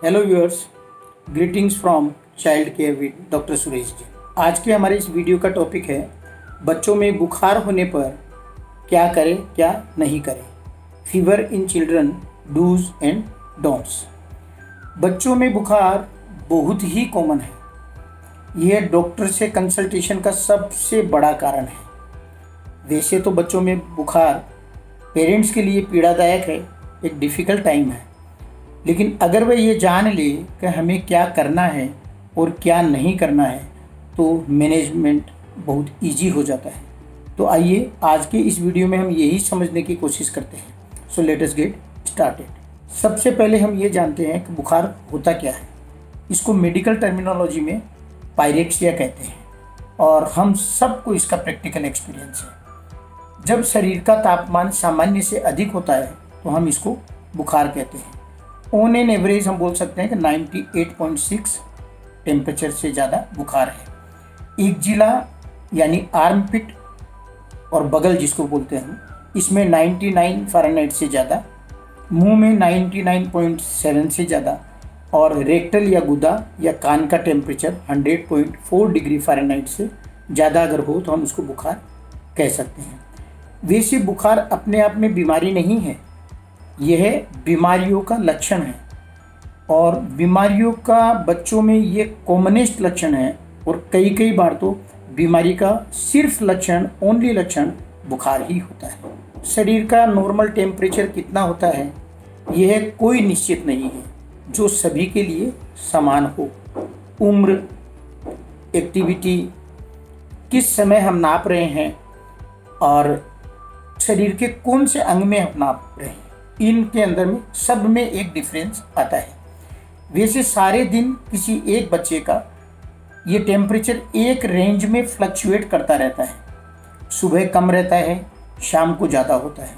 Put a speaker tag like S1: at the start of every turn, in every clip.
S1: Hello viewers, greetings from child care with doctor Suresh ji. आज के हमारे इस वीडियो का टॉपिक है बच्चों में बुखार होने पर क्या करें क्या नहीं करें। Fever in children, dos and don'ts. बच्चों में बुखार बहुत ही कॉमन है। यह डॉक्टर से कंसल्टेशन का सबसे बड़ा कारण है। वैसे तो बच्चों में बुखार पेरेंट्स के लिए पीड़ादायक है, एक डिफ़िकल्ट टाइम है, लेकिन अगर वह ये जान ले कि हमें क्या करना है और क्या नहीं करना है तो मैनेजमेंट बहुत इजी हो जाता है। तो आइए आज के इस वीडियो में हम यही समझने की कोशिश करते हैं। So let us get started. सबसे पहले हम ये जानते हैं कि बुखार होता क्या है। इसको मेडिकल टर्मिनोलॉजी में पायरेक्सिया कहते हैं और हम सबको इसका प्रैक्टिकल एक्सपीरियंस है। जब शरीर का तापमान सामान्य से अधिक होता है तो हम इसको बुखार कहते हैं। ऑन एन एवरेज हम बोल सकते हैं कि 98.6 टेम्परेचर से ज़्यादा बुखार है। एक जिला यानी आर्मपिट और बगल जिसको बोलते हैं हम, इसमें 99 फ़ारेनहाइट से ज़्यादा, मुंह में 99.7 से ज़्यादा और रेक्टल या गुदा या कान का टेम्परेचर 100.4 डिग्री फ़ारेनहाइट से ज़्यादा अगर हो तो हम उसको बुखार कह सकते हैं। वैसे बुखार अपने आप में बीमारी नहीं है, यह बीमारियों का लक्षण है और बीमारियों का बच्चों में ये कॉमनेस्ट लक्षण है और कई बार तो बीमारी का सिर्फ लक्षण, ओनली लक्षण बुखार ही होता है। शरीर का नॉर्मल टेम्परेचर कितना होता है यह कोई निश्चित नहीं है जो सभी के लिए समान हो। उम्र, एक्टिविटी, किस समय हम नाप रहे हैं और शरीर के कौन से अंग में हम नाप रहे हैं, इनके अंदर में सब में एक डिफरेंस आता है। वैसे सारे दिन किसी एक बच्चे का ये टेम्परेचर एक रेंज में फ्लक्चुएट करता रहता है। सुबह कम रहता है, शाम को ज़्यादा होता है,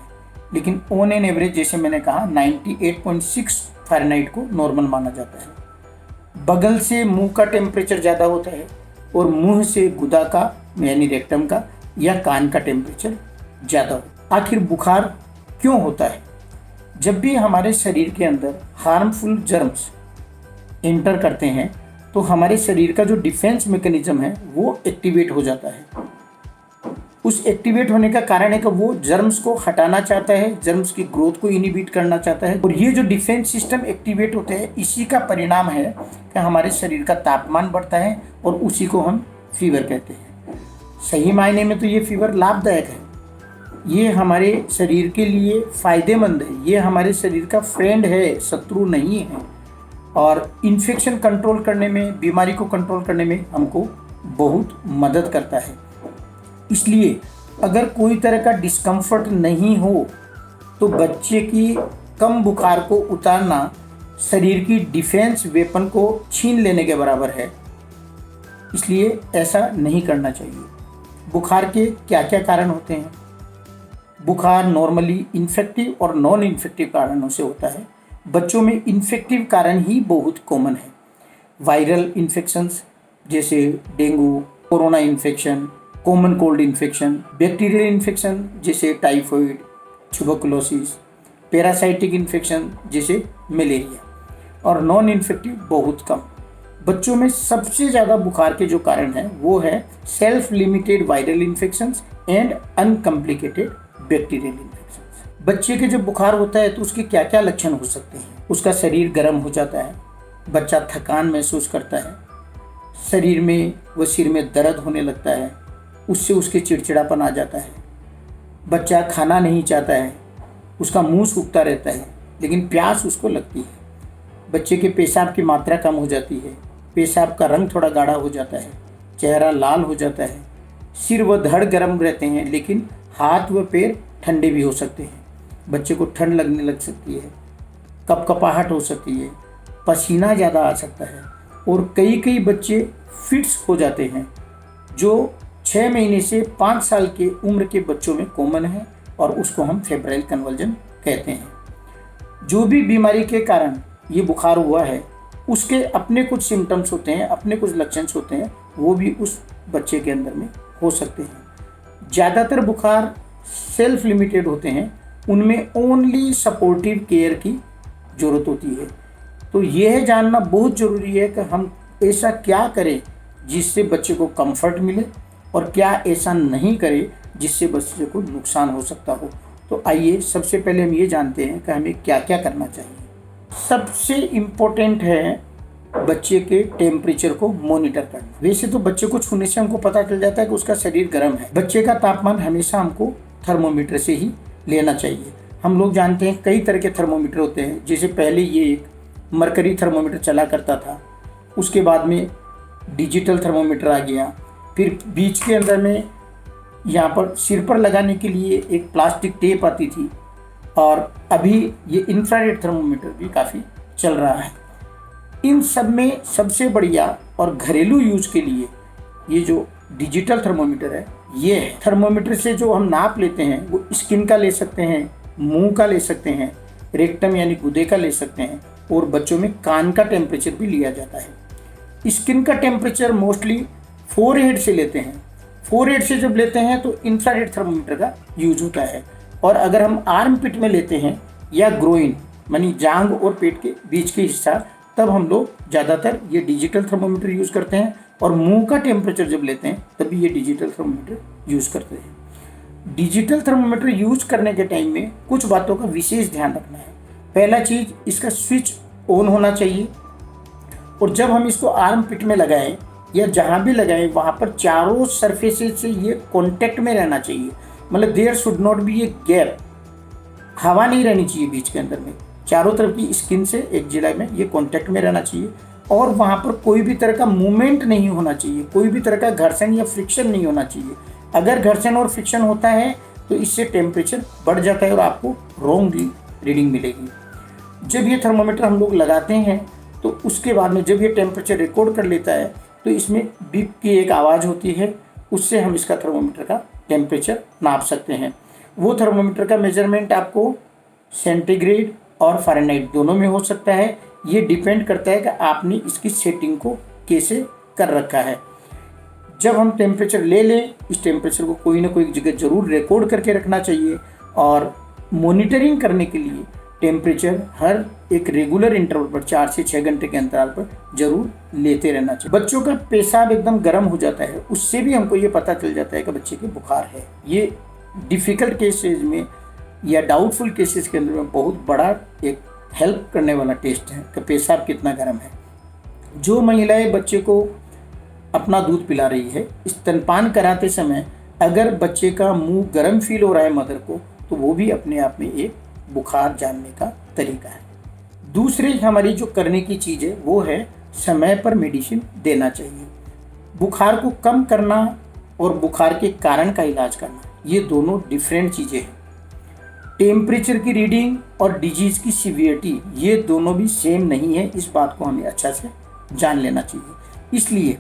S1: लेकिन ऑन एन एवरेज जैसे मैंने कहा 98.6 फ़ारेनहाइट को नॉर्मल माना जाता है। बगल से मुंह का टेम्परेचर ज़्यादा होता है और मुंह से गुदा का यानी रेक्टम का या कान का टेम्परेचर ज़्यादा होता है। आखिर बुखार क्यों होता है? जब भी हमारे शरीर के अंदर हार्मफुल जर्म्स एंटर करते हैं तो हमारे शरीर का जो डिफेंस मैकेनिज्म है वो एक्टिवेट हो जाता है। उस एक्टिवेट होने का कारण है कि वो जर्म्स को हटाना चाहता है, जर्म्स की ग्रोथ को इनिबिट करना चाहता है और ये जो डिफेंस सिस्टम एक्टिवेट होते हैं इसी का परिणाम है कि हमारे शरीर का तापमान बढ़ता है और उसी को हम फीवर कहते हैं। सही मायने में तो ये फीवर लाभदायक है, ये हमारे शरीर के लिए फ़ायदेमंद है, ये हमारे शरीर का फ्रेंड है, शत्रु नहीं है और इन्फेक्शन कंट्रोल करने में, बीमारी को कंट्रोल करने में हमको बहुत मदद करता है। इसलिए अगर कोई तरह का डिस्कम्फर्ट नहीं हो तो बच्चे की कम बुखार को उतारना शरीर की डिफेंस वेपन को छीन लेने के बराबर है। इसलिए ऐसा नहीं करना चाहिए। बुखार के क्या क्या कारण होते हैं? बुखार नॉर्मली इन्फेक्टिव और नॉन इन्फेक्टिव कारणों से होता है। बच्चों में इन्फेक्टिव कारण ही बहुत कॉमन है। वायरल इन्फेक्शंस जैसे dengue, corona infection, common cold infection, bacterial infection जैसे टाइफॉइड, ट्यूबरकुलोसिस, पैरासाइटिक इन्फेक्शन जैसे मलेरिया और नॉन इन्फेक्टिव बहुत कम। बच्चों में सबसे ज़्यादा बुखार के जो कारण हैं वो है self limited viral infections and uncomplicated bacterial infection. बच्चे के जब बुखार होता है तो उसके क्या क्या लक्षण हो सकते हैं? उसका शरीर गर्म हो जाता है, बच्चा थकान महसूस करता है, शरीर में व सिर में दर्द होने लगता है, उससे उसके चिड़चिड़ापन आ जाता है, बच्चा खाना नहीं चाहता है, उसका मुंह सूखता रहता है लेकिन प्यास उसको लगती है, बच्चे के पेशाब की मात्रा कम हो जाती है, पेशाब का रंग थोड़ा गाढ़ा हो जाता है, चेहरा लाल हो जाता है, सिर व धड़ गर्म रहते हैं लेकिन हाथ व पैर ठंडे भी हो सकते हैं, बच्चे को ठंड लगने लग सकती है, कपकपाहट हो सकती है, पसीना ज़्यादा आ सकता है और कई बच्चे फिट्स हो जाते हैं जो 6 महीने से 5 साल के उम्र के बच्चों में कॉमन है और उसको हम फेब्राइल कन्वर्जन कहते हैं। जो भी बीमारी के कारण ये बुखार हुआ है उसके अपने कुछ सिम्टम्स होते हैं, अपने कुछ लक्षण होते हैं, वो भी उस बच्चे के अंदर में हो सकते हैं। ज़्यादातर बुखार सेल्फ लिमिटेड होते हैं, उनमें ओनली सपोर्टिव केयर की ज़रूरत होती है। तो यह जानना बहुत ज़रूरी है कि हम ऐसा क्या करें जिससे बच्चे को कंफर्ट मिले और क्या ऐसा नहीं करें जिससे बच्चे को नुकसान हो सकता हो। तो आइए सबसे पहले हम ये जानते हैं कि हमें क्या क्या करना चाहिए। सबसे इम्पोर्टेंट है बच्चे के टेम्परेचर को मॉनिटर करना। वैसे तो बच्चे को छूने से हमको पता चल जाता है कि उसका शरीर गर्म है। बच्चे का तापमान हमेशा हमको थर्मोमीटर से ही लेना चाहिए। हम लोग जानते हैं कई तरह के थर्मोमीटर होते हैं, जैसे पहले ये एक मरकरी थर्मोमीटर चला करता था, उसके बाद में डिजिटल थर्मोमीटर आ गया, फिर बीच के अंदर में यहाँ पर सिर पर लगाने के लिए एक प्लास्टिक टेप आती थी, और अभी ये इंफ्रारेड थर्मोमीटर भी काफ़ी चल रहा है। इन सब में सबसे बढ़िया और घरेलू यूज के लिए ये जो डिजिटल थर्मोमीटर है ये है। थर्मोमीटर से जो हम नाप लेते हैं वो स्किन का ले सकते हैं, मुंह का ले सकते हैं, रेक्टम यानी गुदे का ले सकते हैं, और बच्चों में कान का टेम्परेचर भी लिया जाता है। स्किन का टेम्परेचर मोस्टली फोरहेड से लेते हैं। फोरहेड से जब लेते हैं तो इंफ्रारेड थर्मोमीटर का यूज होता है, और अगर हम आर्म पिट में लेते हैं या ग्रोइन मानी जांग और पेट के बीच के हिस्सा, तब हम लोग ज़्यादातर ये डिजिटल थर्मोमीटर यूज़ करते हैं, और मुंह का टेम्परेचर जब लेते हैं तभी ये डिजिटल थर्मोमीटर यूज़ करते हैं। डिजिटल थर्मोमीटर यूज़ करने के टाइम में कुछ बातों का विशेष ध्यान रखना है। पहला चीज़, इसका स्विच ऑन होना चाहिए, और जब हम इसको आर्म पिट में लगाएं या जहाँ भी लगाएं वहाँ पर चारों सरफेसेस से ये कॉन्टेक्ट में रहना चाहिए। मतलब there should not be a gap, हवा नहीं रहनी चाहिए बीच के अंदर में। चारों तरफ की स्किन से एक जिला में ये कांटेक्ट में रहना चाहिए, और वहाँ पर कोई भी तरह का मूवमेंट नहीं होना चाहिए, कोई भी तरह का घर्षण या फ्रिक्शन नहीं होना चाहिए। अगर घर्षण और फ्रिक्शन होता है तो इससे टेम्परेचर बढ़ जाता है और आपको रॉन्ग रीडिंग मिलेगी। जब ये थर्मोमीटर हम लोग लगाते हैं तो उसके बाद में जब ये टेम्परेचर रिकॉर्ड कर लेता है तो इसमें बीप की एक आवाज़ होती है, उससे हम इसका थर्मोमीटर का टेम्परेचर नाप सकते हैं। वो थर्मोमीटर का मेजरमेंट आपको सेंटीग्रेड और फ़ारेनहाइट दोनों में हो सकता है। ये डिपेंड करता है कि आपने इसकी सेटिंग को कैसे कर रखा है। जब हम टेम्परेचर ले लें, इस टेम्परेचर को कोई ना कोई जगह ज़रूर रिकॉर्ड करके रखना चाहिए, और मॉनिटरिंग करने के लिए टेम्परेचर हर एक रेगुलर इंटरवल पर 4 से 6 घंटे के अंतराल पर जरूर लेते रहना चाहिए। बच्चों का पेशाब एकदम गर्म हो जाता है, उससे भी हमको ये पता चल जाता है कि बच्चे के बुखार है। ये डिफ़िकल्ट केसेज में या डाउटफुल केसेस के अंदर में बहुत बड़ा एक हेल्प करने वाला टेस्ट है कि पेशाब कितना गर्म है। जो महिलाएं बच्चे को अपना दूध पिला रही है, स्तनपान कराते समय अगर बच्चे का मुंह गर्म फील हो रहा है मदर को, तो वो भी अपने आप में एक बुखार जानने का तरीका है। दूसरी हमारी जो करने की चीज़ है वो है समय पर मेडिसिन देना चाहिए। बुखार को कम करना और बुखार के कारण का इलाज करना, ये दोनों डिफरेंट चीज़ें हैं। टेम्परेचर की रीडिंग और डिजीज़ की सीवियरिटी ये दोनों भी सेम नहीं है, इस बात को हमें अच्छा से जान लेना चाहिए। इसलिए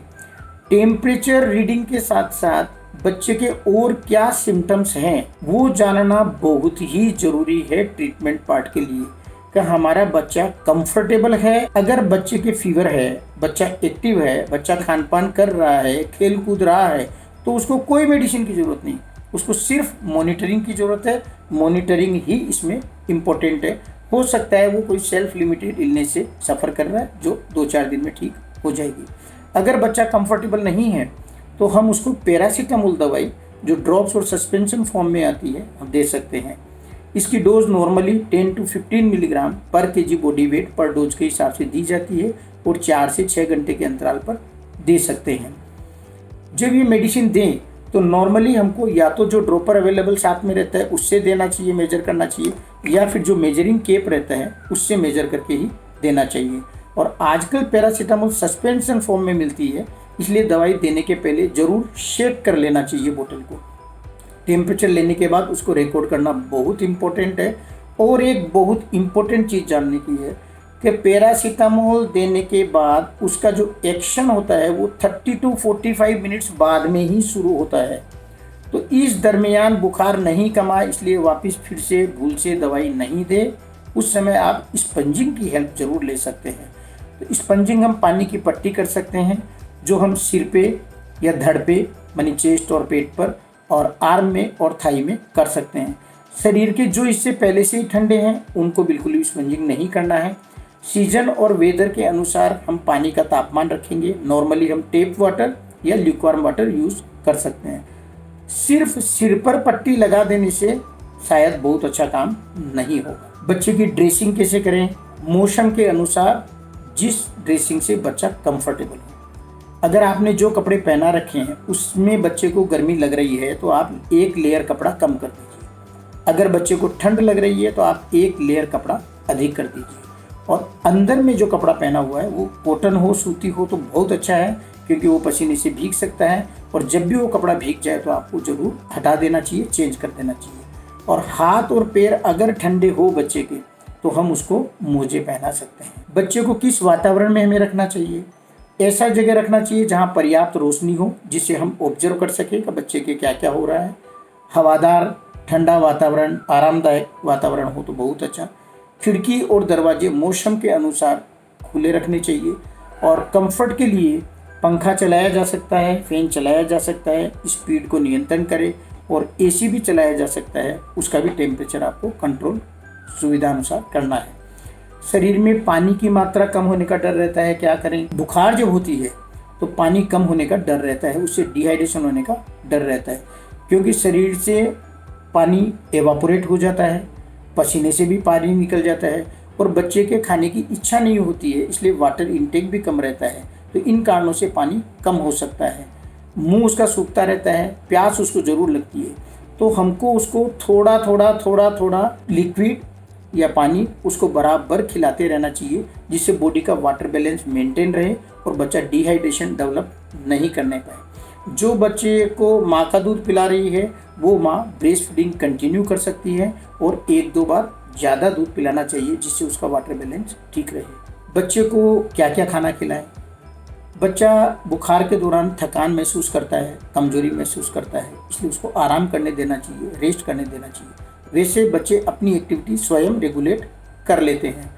S1: टेम्परेचर रीडिंग के साथ साथ बच्चे के और क्या सिम्टम्स हैं वो जानना बहुत ही ज़रूरी है ट्रीटमेंट पार्ट के लिए, कि हमारा बच्चा कंफर्टेबल है। अगर बच्चे के फीवर है, बच्चा एक्टिव है, बच्चा खान पान कर रहा है, खेल कूद रहा है, तो उसको कोई मेडिसिन की ज़रूरत नहीं, उसको सिर्फ मॉनिटरिंग की ज़रूरत है। मॉनिटरिंग ही इसमें इम्पोर्टेंट है। हो सकता है वो कोई सेल्फ लिमिटेड इलनेस से सफ़र कर रहा है जो 2-4 दिन में ठीक हो जाएगी। अगर बच्चा कंफर्टेबल नहीं है तो हम उसको पैरासीटामोल दवाई जो ड्रॉप्स और सस्पेंशन फॉर्म में आती है हम दे सकते हैं। इसकी डोज नॉर्मली 10 to 15 मिलीग्राम पर केजी बॉडी वेट पर डोज के हिसाब से दी जाती है, और 4 से 6 घंटे के अंतराल पर दे सकते हैं। जब ये मेडिसिन दें तो नॉर्मली हमको या तो जो ड्रॉपर अवेलेबल साथ में रहता है उससे देना चाहिए, मेजर करना चाहिए, या फिर जो मेजरिंग केप रहता है उससे मेजर करके ही देना चाहिए। और आजकल पैरासीटामोल सस्पेंशन फॉर्म में मिलती है, इसलिए दवाई देने के पहले ज़रूर शेक कर लेना चाहिए बोतल को। टेम्परेचर लेने के बाद उसको रिकॉर्ड करना बहुत इम्पोर्टेंट है। और एक बहुत इम्पोर्टेंट चीज़ जानने की है कि पैरासीटामोल देने के बाद उसका जो एक्शन होता है वो 30 to 45 मिनट्स बाद में ही शुरू होता है। तो इस दरमियान बुखार नहीं कमा, इसलिए वापस फिर से भूल से दवाई नहीं दे। उस समय आप स्पंजिंग की हेल्प ज़रूर ले सकते हैं। तो स्पंजिंग हम पानी की पट्टी कर सकते हैं, जो हम सिर पे या धड़ पे मानी चेस्ट और पेट पर और आर्म में और थाई में कर सकते हैं। शरीर के जो हिस्से पहले से ही ठंडे हैं उनको बिल्कुल भी स्पंजिंग नहीं करना है। सीजन और वेदर के अनुसार हम पानी का तापमान रखेंगे। नॉर्मली हम टेप वाटर या ल्यूकवार्म वाटर यूज़ कर सकते हैं। सिर्फ सिर पर पट्टी लगा देने से शायद बहुत अच्छा काम नहीं होगा। बच्चे की ड्रेसिंग कैसे करें? मौसम के अनुसार जिस ड्रेसिंग से बच्चा कंफर्टेबल हो। अगर आपने जो कपड़े पहना रखे हैं उसमें बच्चे को गर्मी लग रही है तो आप एक लेयर कपड़ा कम कर दीजिए। अगर बच्चे को ठंड लग रही है तो आप एक लेयर कपड़ा अधिक कर दीजिए। और अंदर में जो कपड़ा पहना हुआ है वो कॉटन हो, सूती हो तो बहुत अच्छा है, क्योंकि वो पसीने से भीग सकता है। और जब भी वो कपड़ा भीग जाए तो आपको ज़रूर हटा देना चाहिए, चेंज कर देना चाहिए। और हाथ और पैर अगर ठंडे हो बच्चे के तो हम उसको मोजे पहना सकते हैं। बच्चे को किस वातावरण में हमें रखना चाहिए? ऐसा जगह रखना चाहिए जहाँ पर्याप्त रोशनी हो, जिससे हम ऑब्जर्व कर सकें कि बच्चे के क्या क्या हो रहा है। हवादार ठंडा वातावरण, आरामदायक वातावरण हो तो बहुत अच्छा। खिड़की और दरवाजे मौसम के अनुसार खुले रखने चाहिए। और कंफर्ट के लिए पंखा चलाया जा सकता है, फैन चलाया जा सकता है, स्पीड को नियंत्रण करें। और एसी भी चलाया जा सकता है, उसका भी टेम्परेचर आपको कंट्रोल सुविधा अनुसार करना है। शरीर में पानी की मात्रा कम होने का डर रहता है, क्या करें? बुखार जब होती है तो पानी कम होने का डर रहता है, उससे डिहाइड्रेशन होने का डर रहता है, क्योंकि शरीर से पानी एवापोरेट हो जाता है, पसीने से भी पानी निकल जाता है और बच्चे के खाने की इच्छा नहीं होती है, इसलिए वाटर इनटेक भी कम रहता है। तो इन कारणों से पानी कम हो सकता है। मुंह उसका सूखता रहता है, प्यास उसको ज़रूर लगती है, तो हमको उसको थोड़ा थोड़ा लिक्विड या पानी उसको बराबर खिलाते रहना चाहिए, जिससे बॉडी का वाटर बैलेंस मेंटेन रहे और बच्चा डिहाइड्रेशन डेवलप नहीं करने पाए। जो बच्चे को माँ का दूध पिला रही है वो माँ ब्रेस्ट फीडिंग कंटिन्यू कर सकती है और 1-2 बार ज़्यादा दूध पिलाना चाहिए, जिससे उसका वाटर बैलेंस ठीक रहे। बच्चे को क्या क्या खाना खिलाएं? बच्चा बुखार के दौरान थकान महसूस करता है, कमजोरी महसूस करता है, इसलिए उसको आराम करने देना चाहिए, रेस्ट करने देना चाहिए। वैसे बच्चे अपनी एक्टिविटी स्वयं रेगुलेट कर लेते हैं।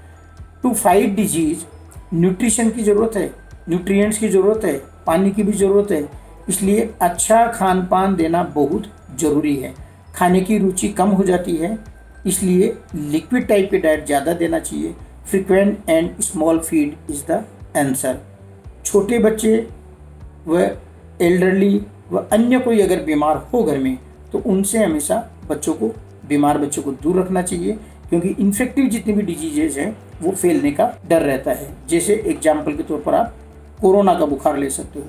S1: टू फाइट डिजीज न्यूट्रिशन की ज़रूरत है, न्यूट्रिएंट्स की ज़रूरत है, पानी की भी ज़रूरत है, इसलिए अच्छा खान पान देना बहुत ज़रूरी है। खाने की रुचि कम हो जाती है, इसलिए लिक्विड टाइप के डाइट ज़्यादा देना चाहिए। Frequent and small feed is the answer. छोटे बच्चे व एल्डरली व अन्य कोई अगर बीमार हो घर में तो उनसे हमेशा बीमार बच्चों को दूर रखना चाहिए, क्योंकि इन्फेक्टिव जितनी भी डिजीजेज हैं वो फैलने का डर रहता है। जैसे एग्जाम्पल के तौर पर आप कोरोना का बुखार ले सकते हो।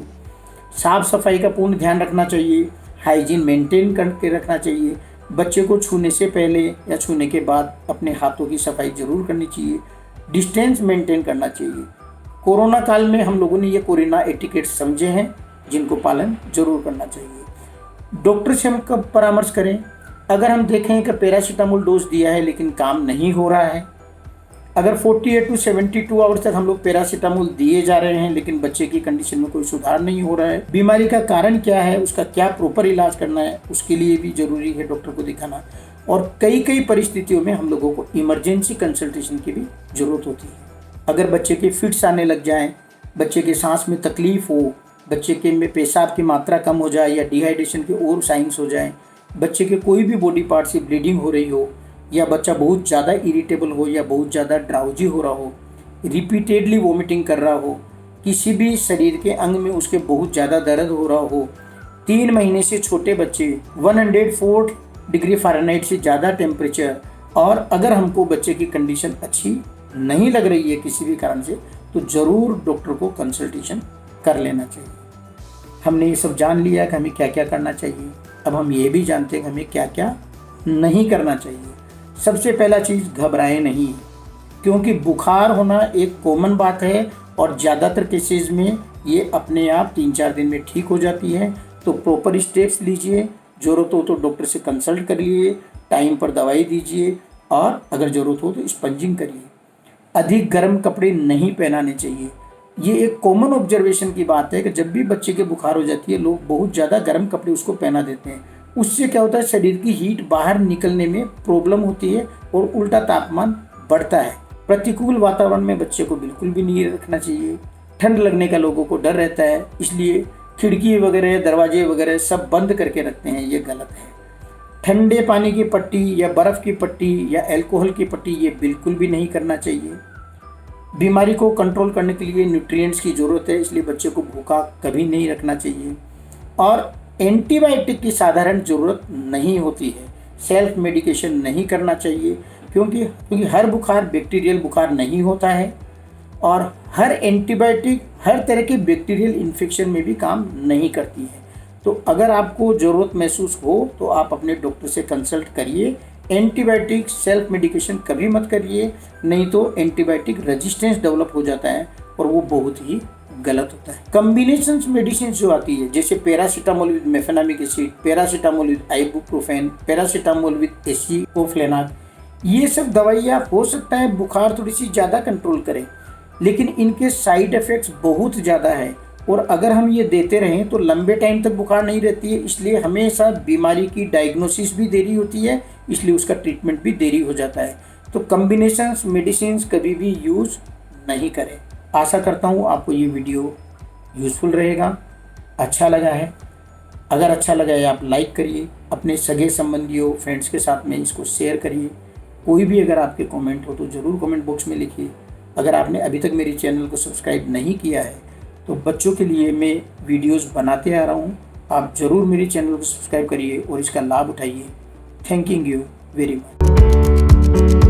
S1: साफ सफाई का पूर्ण ध्यान रखना चाहिए, हाइजीन मेंटेन करके रखना चाहिए। बच्चे को छूने से पहले या छूने के बाद अपने हाथों की सफाई जरूर करनी चाहिए। डिस्टेंस मेंटेन करना चाहिए। कोरोना काल में हम लोगों ने ये कोरोना एटिकेट समझे हैं, जिनको पालन जरूर करना चाहिए। डॉक्टर से हम कब परामर्श करें? अगर हम देखें कि पैरासीटामोल डोज दिया है लेकिन काम नहीं हो रहा है, अगर 48 to 72 आवर्स तक हम लोग पैरासीटामोल दिए जा रहे हैं लेकिन बच्चे की कंडीशन में कोई सुधार नहीं हो रहा है, बीमारी का कारण क्या है, उसका क्या प्रॉपर इलाज करना है, उसके लिए भी जरूरी है डॉक्टर को दिखाना। और कई परिस्थितियों में हम लोगों को इमरजेंसी कंसल्टेशन की भी जरूरत होती है। अगर बच्चे के फिट्स आने लग जाएं, बच्चे के सांस में तकलीफ हो, बच्चे के में पेशाब की मात्रा कम हो जाए या डिहाइड्रेशन के और साइंस हो जाएं, बच्चे के कोई भी बॉडी पार्ट से ब्लीडिंग हो रही हो, या बच्चा बहुत ज़्यादा इरिटेबल हो या बहुत ज़्यादा ड्राउजी हो रहा हो, रिपीटेडली वोमिटिंग कर रहा हो, किसी भी शरीर के अंग में उसके बहुत ज़्यादा दर्द हो रहा हो, 3 महीने से छोटे बच्चे, 104 डिग्री फ़ारेनहाइट से ज़्यादा टेम्परेचर, और अगर हमको बच्चे की कंडीशन अच्छी नहीं लग रही है किसी भी कारण से, तो ज़रूर डॉक्टर को कंसल्टेशन कर लेना चाहिए। हमने ये सब जान लिया कि हमें क्या क्या करना चाहिए। अब हम ये भी जानते हैं कि हमें क्या क्या नहीं करना चाहिए। सबसे पहला चीज़, घबराएं नहीं, क्योंकि बुखार होना एक कॉमन बात है और ज़्यादातर केसेस में ये अपने आप 3-4 दिन में ठीक हो जाती है। तो प्रॉपर स्टेप्स लीजिए, ज़रूरत हो तो डॉक्टर से कंसल्ट करिए, टाइम पर दवाई दीजिए, और अगर ज़रूरत हो तो स्पंजिंग करिए। अधिक गर्म कपड़े नहीं पहनाने चाहिए। ये एक कॉमन ऑब्जर्वेशन की बात है कि जब भी बच्चे के बुखार हो जाती है, लोग बहुत ज़्यादा गर्म कपड़े उसको पहना देते हैं। उससे क्या होता है, शरीर की हीट बाहर निकलने में प्रॉब्लम होती है और उल्टा तापमान बढ़ता है। प्रतिकूल वातावरण में बच्चे को बिल्कुल भी नहीं रखना चाहिए। ठंड लगने का लोगों को डर रहता है, इसलिए खिड़की वगैरह, दरवाजे वगैरह सब बंद करके रखते हैं, ये गलत है। ठंडे पानी की पट्टी या बर्फ़ की पट्टी या अल्कोहल की पट्टी ये बिल्कुल भी नहीं करना चाहिए। बीमारी को कंट्रोल करने के लिए न्यूट्रिएंट्स की ज़रूरत है, इसलिए बच्चे को भूखा कभी नहीं रखना चाहिए। और एंटीबायोटिक की साधारण ज़रूरत नहीं होती है, सेल्फ मेडिकेशन नहीं करना चाहिए, क्योंकि हर बुखार बैक्टीरियल बुखार नहीं होता है और हर एंटीबायोटिक हर तरह के बैक्टीरियल इन्फेक्शन में भी काम नहीं करती है। तो अगर आपको ज़रूरत महसूस हो तो आप अपने डॉक्टर से कंसल्ट करिए। एंटीबायोटिक सेल्फ मेडिकेशन कभी मत करिए, नहीं तो एंटीबायोटिक रेजिस्टेंस डेवलप हो जाता है और वो बहुत ही गलत होता है। कॉम्बिनेशन मेडिसिन जो आती है, जैसे paracetamol with mefenamic acid, paracetamol with ibuprofen, paracetamol with aceclofenac, ये सब दवाइयाँ हो सकता है बुखार थोड़ी सी ज़्यादा कंट्रोल करें, लेकिन इनके साइड इफ़ेक्ट्स बहुत ज़्यादा है और अगर हम ये देते रहें तो लंबे टाइम तक बुखार नहीं रहती है। इसलिए हमेशा बीमारी की डायग्नोसिस भी देरी होती है, इसलिए उसका ट्रीटमेंट भी देरी हो जाता है। तो कॉम्बिनेशंस मेडिसिन कभी भी यूज़ नहीं करें। आशा करता हूँ आपको ये वीडियो यूज़फुल रहेगा, अच्छा लगा है। अगर अच्छा लगा है आप लाइक करिए, अपने सगे संबंधियों फ्रेंड्स के साथ में इसको शेयर करिए। कोई भी अगर आपके कमेंट हो तो ज़रूर कमेंट बॉक्स में लिखिए। अगर आपने अभी तक मेरे चैनल को सब्सक्राइब नहीं किया है तो बच्चों के लिए मैं वीडियोस बनाते आ रहा हूँ, आप ज़रूर मेरे चैनल को सब्सक्राइब करिए और इसका लाभ उठाइए। Thank you very much.